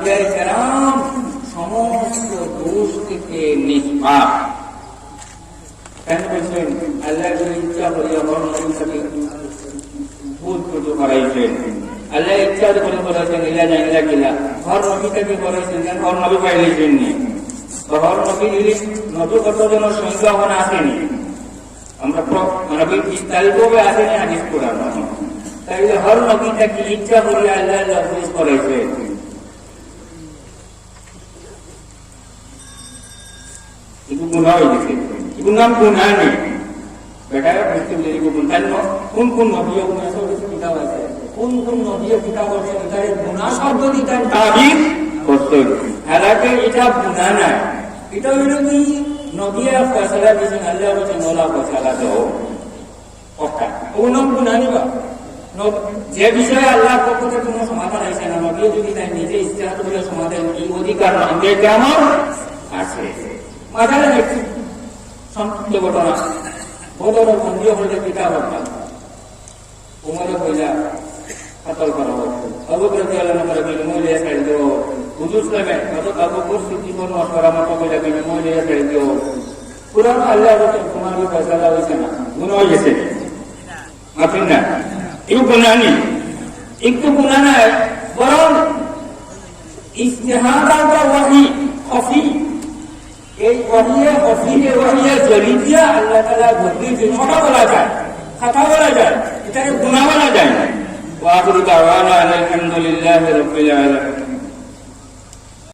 আম্বিয়া কেরাম সমস্ত দোষ থেকে নিষ্পাপ। কেন বলছেন? আল্লাহ যদি ইচ্ছা করি আমার নবীকে ভুল কিছু করাইছেন, আল্লাহ ইচ্ছা করে করেছেন ইলা জানিলা কিলা হর নবীটাকে করেছেন, হর নবী পাইলেছেন নি, হর নবী নবী কতজনের সংখ্যা আসেনি, আমরা নবী তালিবাবে আসেনি হাদিস কোরআন। তাইলে হর নবীটাকে ইচ্ছা করে আল্লাহ লফজ করেছেন। itu guna itu, itu nam guna ni. Betul betul jadi guna. Kun nabiya guna itu kita baca. Kun nabiya kita baca kita guna sabda kita tabir betul. Halake itu guna na. Itu ini nabiya fasala bisa Allah baca nola fasala tu. Okey. Unam guna ni ba. যে বিষয়ে আল্লাহ পক্ষ থেকে কোনো সমাধান আসে না, নবী যদি তাই নিজে ইস্তেহাদ করে সমাধান এই অধিকার আমাদের কেমন আছে। মাঝারে একটু সংক্ষিপ্ত ঘটনা, বদরের মন্দির হলে পিতা হত্যা, উমরে কইলা কাতল করা হোক, আবু বকর রাদিয়াল্লাহু আনহু বিনিময়ে ছেড়ে দিও, হুজুর সাহেব কত আবু বকর সিদ্দিক পরামর্শ কইলা বিনিময়ে ছেড়ে দিও। কুরআন আল্লাহ বলেন তোমার ফয়সালা হইছে না, গুনাহ হইছে মাফি না, এই গুনাহ নেই, একটু গুনাহ না, বরং ইজতিহাদ আর ওয়াহি খফি, এই ওয়াহিয়ে খফিয়ে ওয়াহিয়ে জরিয়া আল্লাহ তাআলা বলতে যে কথা বলা যায়, কথা বলা যায়, এটাকে গুনাহ বলা যায় না। ওয়া আখিরু দাওয়ানা আলহামদুলিল্লাহি রাব্বিল আলামিন।